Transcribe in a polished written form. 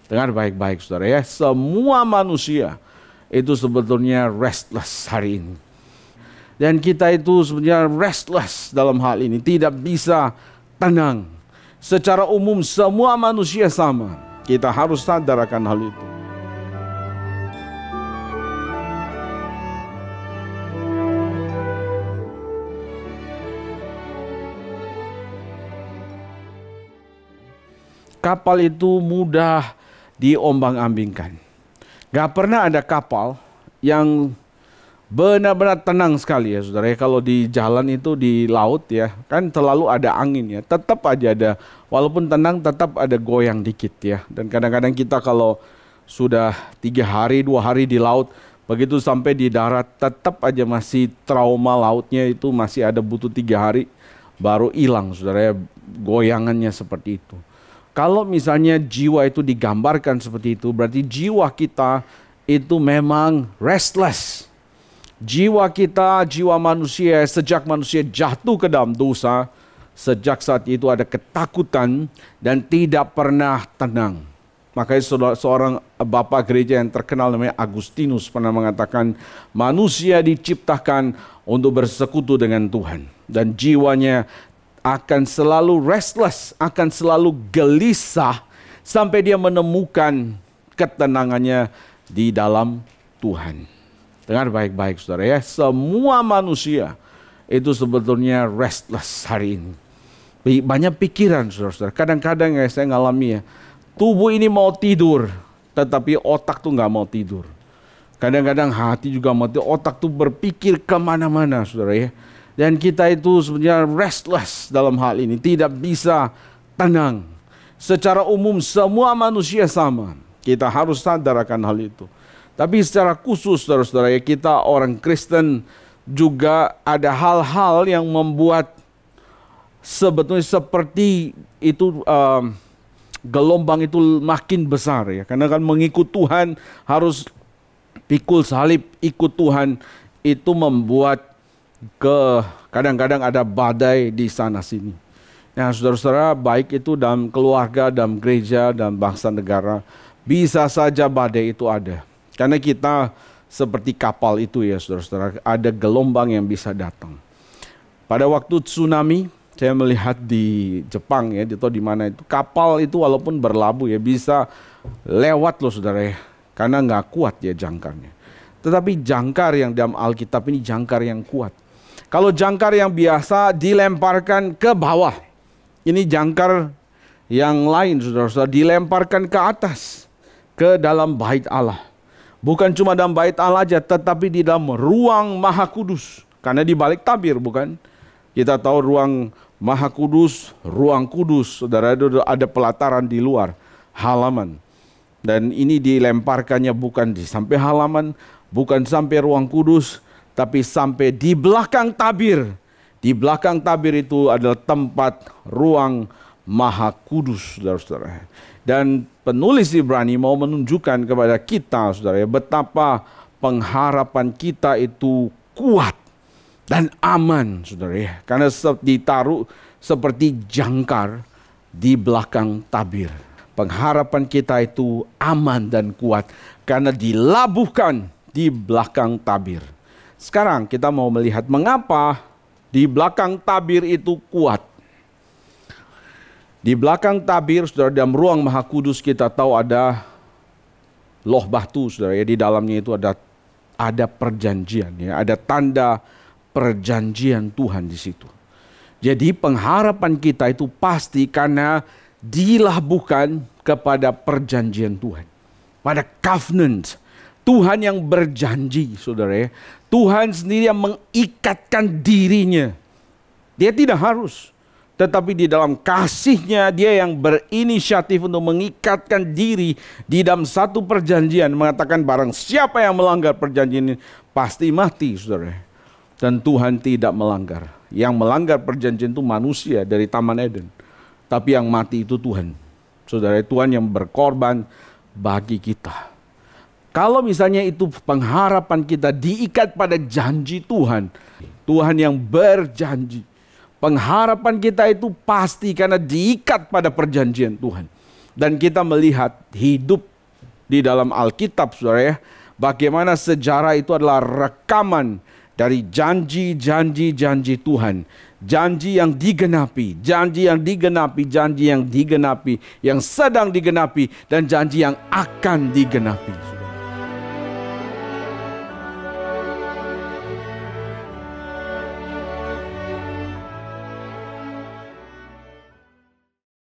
Dengar baik-baik saudara ya, semua manusia itu sebetulnya restless hari ini. Dan kita itu sebenarnya restless dalam hal ini, tidak bisa tenang. Secara umum semua manusia sama. Kita harus sadar akan hal itu. Kapal itu mudah diombang-ambingkan. Gak pernah ada kapal yang benar-benar tenang sekali ya saudara. Kalau di jalan itu di laut ya, kan selalu ada angin ya. Tetap aja ada, walaupun tenang tetap ada goyang dikit ya. Dan kadang-kadang kita kalau sudah 3 hari, 2 hari di laut, begitu sampai di darat tetap aja masih trauma lautnya itu masih ada, butuh 3 hari baru hilang saudara ya, goyangannya seperti itu. Kalau misalnya jiwa itu digambarkan seperti itu, berarti jiwa kita itu memang restless. Jiwa kita, jiwa manusia, sejak manusia jatuh ke dalam dosa, sejak saat itu ada ketakutan dan tidak pernah tenang. Makanya seorang bapak gereja yang terkenal namanya Agustinus pernah mengatakan, manusia diciptakan untuk bersekutu dengan Tuhan. Dan jiwanya akan selalu restless, akan selalu gelisah sampai dia menemukan ketenangannya di dalam Tuhan. Dengar baik-baik saudara ya, semua manusia itu sebetulnya restless hari ini. Banyak pikiran saudara-saudara. Kadang-kadang ya saya ngalami ya, tubuh ini mau tidur, tetapi otak tuh nggak mau tidur. Kadang-kadang hati juga mau tidur, otak tuh berpikir kemana-mana saudara ya. Dan kita itu sebenarnya restless dalam hal ini, tidak bisa tenang. Secara umum semua manusia sama. Kita harus sadar akan hal itu. Tapi secara khusus saudara-saudara ya, kita orang Kristen juga ada hal-hal yang membuat sebetulnya seperti itu gelombang itu makin besar ya. Karena kan mengikut Tuhan harus pikul salib, ikut Tuhan, itu membuat kadang-kadang ada badai di sana sini. Nah saudara-saudara, baik itu dalam keluarga, dalam gereja, dalam bangsa negara, bisa saja badai itu ada. Karena kita seperti kapal itu ya saudara-saudara, ada gelombang yang bisa datang. Pada waktu tsunami, saya melihat di Jepang ya, atau di mana itu, kapal itu walaupun berlabuh ya bisa lewat loh saudara ya, karena nggak kuat ya jangkarnya. Tetapi jangkar yang dalam Alkitab ini jangkar yang kuat. Kalau jangkar yang biasa dilemparkan ke bawah, ini jangkar yang lain saudara-saudara dilemparkan ke atas, ke dalam bait Allah. Bukan cuma dalam bait Allah aja, tetapi di dalam ruang Maha Kudus. Karena di balik tabir bukan? Kita tahu ruang Maha Kudus, ruang kudus, saudara, ada pelataran di luar halaman. Dan ini dilemparkannya bukan sampai halaman, bukan sampai ruang kudus, tapi sampai di belakang tabir. Di belakang tabir itu adalah tempat ruang Maha Kudus, saudara-saudara. Dan penulis Ibrani mau menunjukkan kepada kita, saudara, betapa pengharapan kita itu kuat dan aman, saudara ya. Karena ditaruh seperti jangkar di belakang tabir. Pengharapan kita itu aman dan kuat karena dilabuhkan di belakang tabir. Sekarang kita mau melihat mengapa di belakang tabir itu kuat. Di belakang tabir, saudara, dalam ruang Maha Kudus kita tahu ada loh batu, saudara ya. Di dalamnya itu ada perjanjian ya, ada tanda perjanjian Tuhan di situ. Jadi pengharapan kita itu pasti karena dilabuhkan kepada perjanjian Tuhan. Pada covenant. Tuhan yang berjanji, saudara ya. Tuhan sendiri yang mengikatkan dirinya. Dia tidak harus. Tetapi di dalam kasih-Nya, dia yang berinisiatif untuk mengikatkan diri di dalam satu perjanjian. Mengatakan barang siapa yang melanggar perjanjian ini, pasti mati, saudara. Dan Tuhan tidak melanggar. Yang melanggar perjanjian itu manusia dari Taman Eden. Tapi yang mati itu Tuhan. Saudara, Tuhan yang berkorban bagi kita. Kalau misalnya itu pengharapan kita diikat pada janji Tuhan. Tuhan yang berjanji. Pengharapan kita itu pasti karena diikat pada perjanjian Tuhan. Dan kita melihat hidup di dalam Alkitab, saudara ya, bagaimana sejarah itu adalah rekaman dari janji-janji Tuhan. Janji yang digenapi, janji yang digenapi, janji yang digenapi, yang sedang digenapi, dan janji yang akan digenapi.